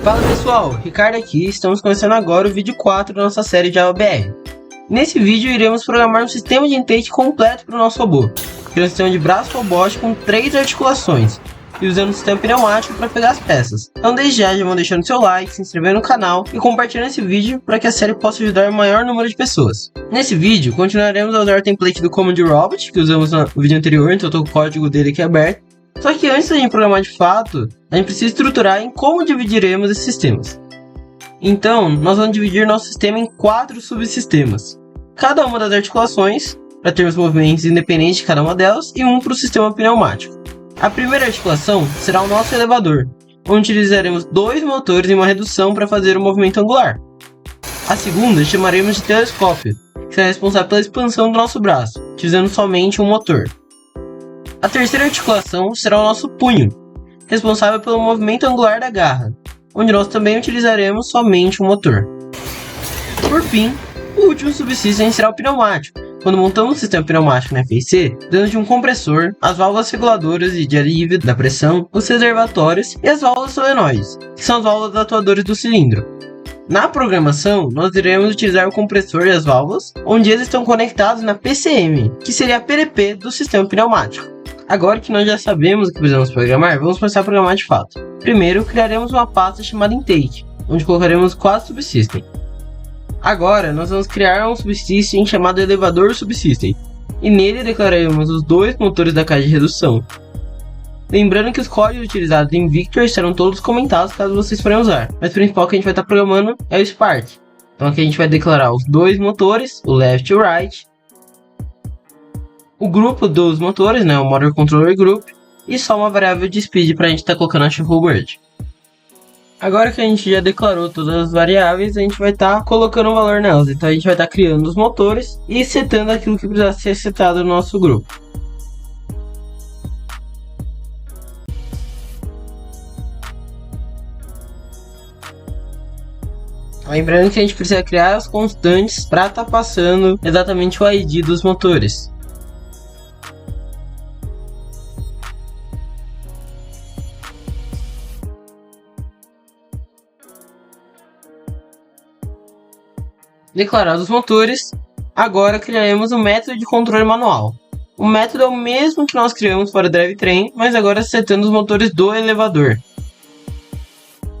Fala pessoal, Ricardo aqui, estamos começando agora o vídeo 4 da nossa série Java BR. Nesse vídeo iremos programar um sistema de intake completo para o nosso robô, que é um sistema de braço robótico com 3 articulações, e usando um sistema pneumático para pegar as peças. Então desde já vão deixando seu like, se inscrevendo no canal e compartilhando esse vídeo para que a série possa ajudar o maior número de pessoas. Nesse vídeo continuaremos a usar o template do Command Robot, que usamos no vídeo anterior, então eu estou com o código dele aqui aberto. Só que antes da gente programar de fato, a gente precisa estruturar em como dividiremos esses sistemas. Então, nós vamos dividir nosso sistema em 4 subsistemas. Cada uma das articulações, para termos movimentos independentes de cada uma delas, e um para o sistema pneumático. A primeira articulação será o nosso elevador, onde utilizaremos 2 motores e uma redução para fazer o movimento angular. A segunda chamaremos de telescópio, que será responsável pela expansão do nosso braço, utilizando somente um motor. A terceira articulação será o nosso punho, responsável pelo movimento angular da garra, onde nós também utilizaremos somente um motor. Por fim, o último subsystem será o pneumático, quando montamos o sistema pneumático na FEC, dando de um compressor, as válvulas reguladoras de alívio da pressão, os reservatórios e as válvulas solenoides, que são as válvulas atuadoras do cilindro. Na programação, nós iremos utilizar o compressor e as válvulas, onde eles estão conectados na PCM, que seria a PDP do sistema pneumático. Agora que nós já sabemos o que precisamos programar, vamos começar a programar de fato. Primeiro, criaremos uma pasta chamada intake, onde colocaremos 4 subsystems. Agora, nós vamos criar um subsystem chamado elevador subsystem, e nele declararemos os 2 motores da caixa de redução. Lembrando que os códigos utilizados em Victor serão todos comentados caso vocês forem usar, mas o principal que a gente vai estar programando é o Spark. Então aqui a gente vai declarar os 2 motores, o left e o right, o grupo dos motores, o Motor Controller Group, e só uma variável de speed para a gente estar colocando a shuffleboard. Agora que a gente já declarou todas as variáveis, a gente vai estar colocando um valor nelas. Então a gente vai estar criando os motores e setando aquilo que precisa ser setado no nosso grupo. Lembrando que a gente precisa criar as constantes para estar passando exatamente o ID dos motores. Declarados os motores, agora criaremos um método de controle manual. O método é o mesmo que nós criamos para o drivetrain, mas agora setando os motores do elevador.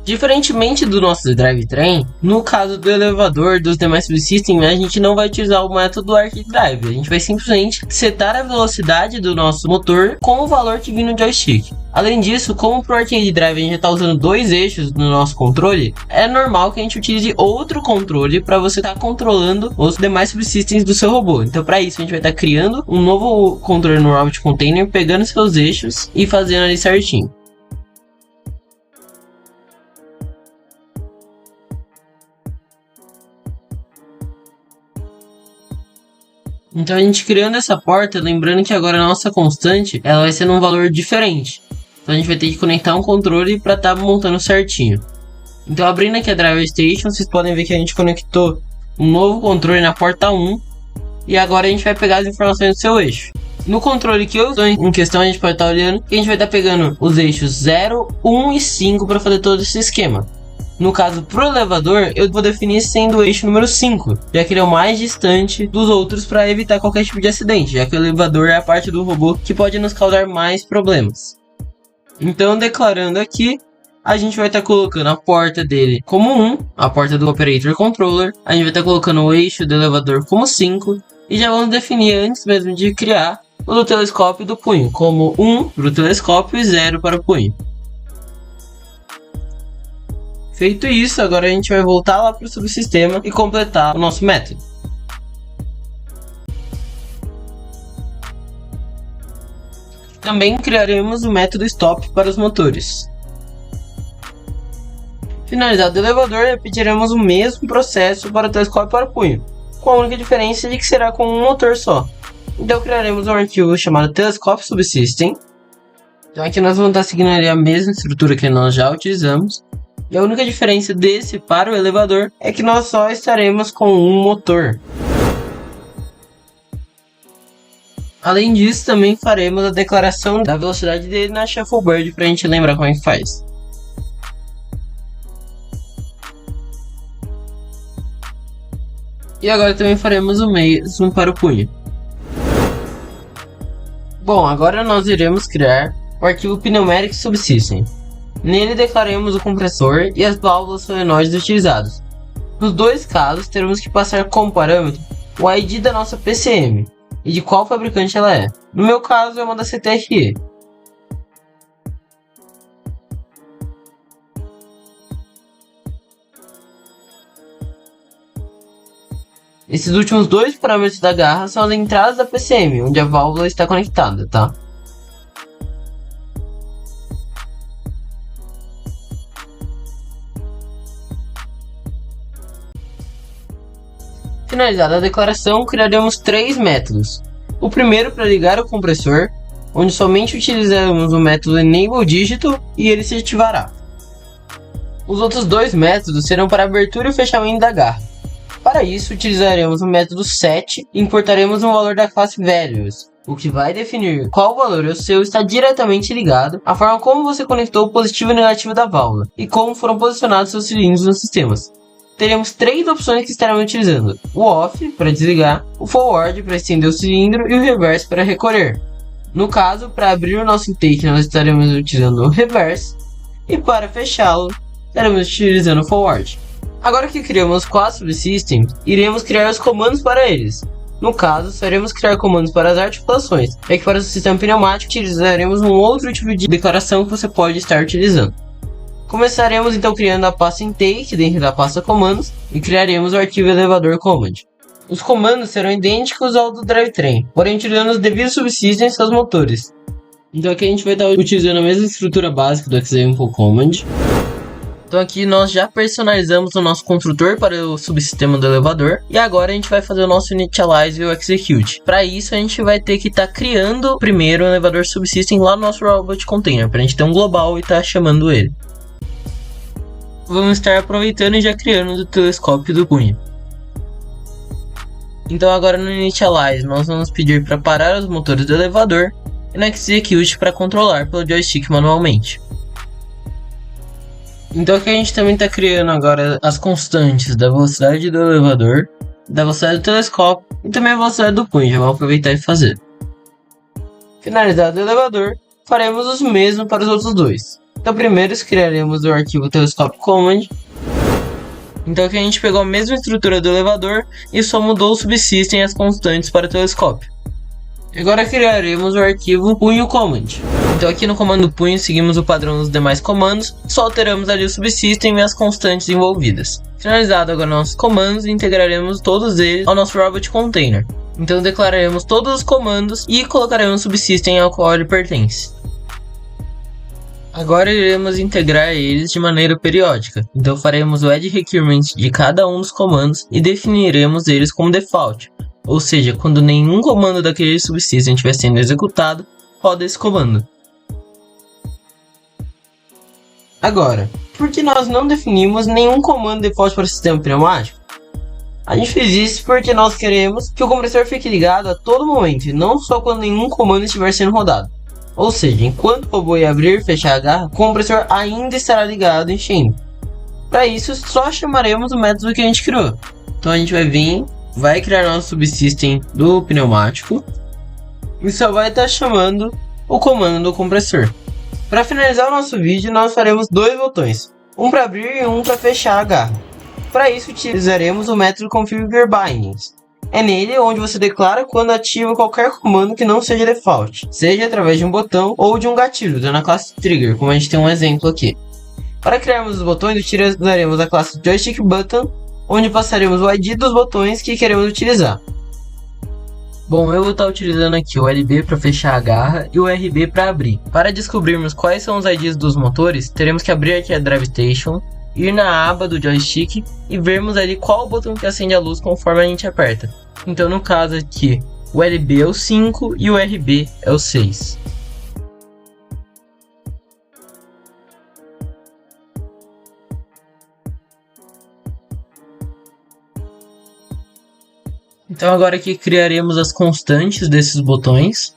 Diferentemente do nosso drivetrain, no caso do elevador dos demais subsystems, a gente não vai utilizar o método arc drive. A gente vai simplesmente setar a velocidade do nosso motor com o valor que vem no joystick. Além disso, como para o arcade drive a gente está usando 2 eixos no nosso controle, é normal que a gente utilize outro controle para você estar controlando os demais subsystems do seu robô. Então para isso a gente vai estar criando um novo controle no Robot Container, pegando seus eixos e fazendo ali certinho. Então a gente criando essa porta, lembrando que agora a nossa constante ela vai ser num valor diferente. Então a gente vai ter que conectar um controle para estar montando certinho. Então abrindo aqui a Driver Station, vocês podem ver que a gente conectou um novo controle na porta 1. E agora a gente vai pegar as informações do seu eixo. No controle que eu estou em questão, a gente pode estar olhando que a gente vai estar pegando os eixos 0, 1 e 5 para fazer todo esse esquema. No caso, pro elevador, eu vou definir sendo o eixo número 5, já que ele é o mais distante dos outros para evitar qualquer tipo de acidente, já que o elevador é a parte do robô que pode nos causar mais problemas. Então, declarando aqui, a gente vai estar colocando a porta dele como 1, a porta do Operator Controller, a gente vai estar colocando o eixo do elevador como 5, e já vamos definir antes mesmo de criar o do telescópio e do punho, como 1 para o telescópio e 0 para o punho. Feito isso, agora a gente vai voltar lá para o subsistema e completar o nosso método. Também criaremos o método stop para os motores. Finalizado o elevador, repetiremos o mesmo processo para o telescópio e para o punho, com a única diferença de que será com um motor só. Então criaremos um arquivo chamado telescópio subsystem. Então aqui nós vamos estar seguindo ali a mesma estrutura que nós já utilizamos. E a única diferença desse para o elevador é que nós só estaremos com um motor. Além disso, também faremos a declaração da velocidade dele na shuffleboard para a gente lembrar como é que faz. E agora também faremos o mesmo para o punho. Bom, agora nós iremos criar o arquivo Pneumatic Subsystem. Nele declararemos o compressor e as válvulas solenoides utilizados. Nos dois casos, teremos que passar como parâmetro o ID da nossa PCM e de qual fabricante ela é. No meu caso, é uma da CTRE. Esses últimos dois parâmetros da garra são as entradas da PCM, onde a válvula está conectada, tá? Finalizada a declaração, criaremos três métodos. O primeiro para ligar o compressor, onde somente utilizaremos o método Enable Digital e ele se ativará. Os outros dois métodos serão para abertura e fechamento da garra. Para isso, utilizaremos o método set e importaremos um valor da classe Values. O que vai definir qual valor é o seu está diretamente ligado à forma como você conectou o positivo e o negativo da válvula e como foram posicionados seus cilindros nos sistemas. Teremos três opções que estaremos utilizando: o off para desligar, o forward para estender o cilindro e o reverse para recolher. No caso, para abrir o nosso intake nós estaremos utilizando o reverse e para fechá-lo estaremos utilizando o forward. Agora que criamos 4 subsystems, iremos criar os comandos para eles. No caso, faremos criar comandos para as articulações, já que para o sistema pneumático utilizaremos um outro tipo de declaração que você pode estar utilizando. Começaremos então criando a pasta intake dentro da pasta comandos e criaremos o arquivo elevador command. Os comandos serão idênticos ao do drivetrain, porém utilizando os devidos subsystems e seus motores. Então aqui a gente vai estar utilizando a mesma estrutura básica do example command. Então aqui nós já personalizamos o nosso construtor para o subsistema do elevador. E agora a gente vai fazer o nosso initialize e o execute. Para isso a gente vai ter que estar criando primeiro o elevador subsystem lá no nosso robot container, para a gente ter um global e estar chamando ele. Vamos estar aproveitando e já criando do telescópio do punho. Então agora no initialize nós vamos pedir para parar os motores do elevador e no execute para controlar pelo joystick manualmente. Então aqui a gente também está criando agora as constantes da velocidade do elevador, da velocidade do telescópio e também a velocidade do punho, já vamos aproveitar e fazer. Finalizado o elevador, faremos os mesmos para os outros dois. Então primeiro criaremos o arquivo telescope command. Então aqui a gente pegou a mesma estrutura do elevador e só mudou o subsystem e as constantes para o telescópio. Agora criaremos o arquivo punho command. Então aqui no comando punho seguimos o padrão dos demais comandos, só alteramos ali o subsystem e as constantes envolvidas. Finalizado agora nossos comandos, integraremos todos eles ao nosso robot container. Então declararemos todos os comandos e colocaremos o subsystem ao qual ele pertence. Agora iremos integrar eles de maneira periódica. Então faremos o add requirement de cada um dos comandos e definiremos eles como default. Ou seja, quando nenhum comando daquele subsystem estiver sendo executado, roda esse comando. Agora, por que nós não definimos nenhum comando default para o sistema pneumático? A gente fez isso porque nós queremos que o compressor fique ligado a todo momento e não só quando nenhum comando estiver sendo rodado. Ou seja, enquanto o robô ia abrir e fechar a garra, o compressor ainda estará ligado e enchendo. Para isso, só chamaremos o método que a gente criou. Então a gente vai vir, vai criar nosso subsystem do pneumático e só vai estar chamando o comando do compressor. Para finalizar o nosso vídeo, nós faremos dois botões, um para abrir e um para fechar a garra. Para isso utilizaremos o método configure bindings. É nele onde você declara quando ativa qualquer comando que não seja default, seja através de um botão ou de um gatilho, usando a classe trigger, como a gente tem um exemplo aqui. Para criarmos os botões, utilizaremos a classe joystick button, onde passaremos o ID dos botões que queremos utilizar. Bom, eu vou estar utilizando aqui o LB para fechar a garra e o RB para abrir. Para descobrirmos quais são os IDs dos motores, teremos que abrir aqui a Drive Station, ir na aba do joystick e vermos ali qual o botão que acende a luz conforme a gente aperta. Então no caso aqui, o LB é o 5 e o RB é o 6. Então agora aqui criaremos as constantes desses botões.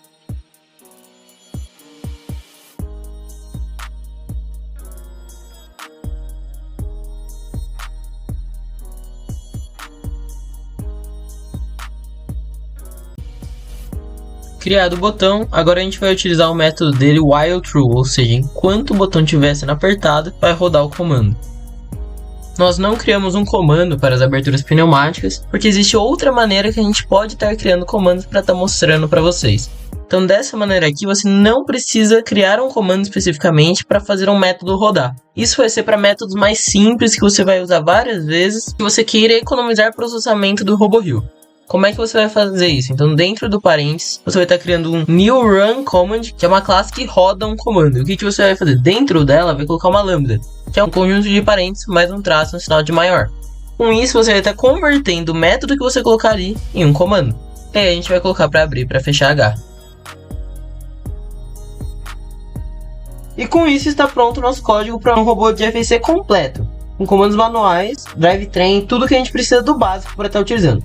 Criado o botão, agora a gente vai utilizar o método dele while true, ou seja, enquanto o botão estiver sendo apertado, vai rodar o comando. Nós não criamos um comando para as aberturas pneumáticas, porque existe outra maneira que a gente pode estar criando comandos para estar mostrando para vocês. Então dessa maneira aqui você não precisa criar um comando especificamente para fazer um método rodar. Isso vai ser para métodos mais simples que você vai usar várias vezes se você queira economizar processamento do RoboHill. Como é que você vai fazer isso? Então dentro do parênteses você vai estar criando um new run command, que é uma classe que roda um comando. E o que você vai fazer? Dentro dela vai colocar uma lambda, que é um conjunto de parênteses mais um traço, um sinal de maior. Com isso você vai estar convertendo o método que você colocar ali em um comando. E aí a gente vai colocar para abrir e para fechar H. E com isso está pronto o nosso código para um robô de FSC completo, com comandos manuais, drivetrain, tudo que a gente precisa do básico para estar utilizando.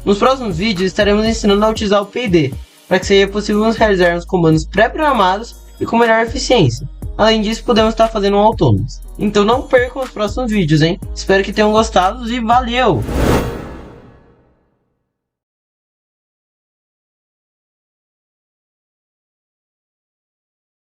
Nos próximos vídeos estaremos ensinando a utilizar o PID, para que seja possível realizarmos comandos pré-programados e com melhor eficiência. Além disso, podemos estar fazendo um autônomos. Então não percam os próximos vídeos, hein? Espero que tenham gostado e valeu!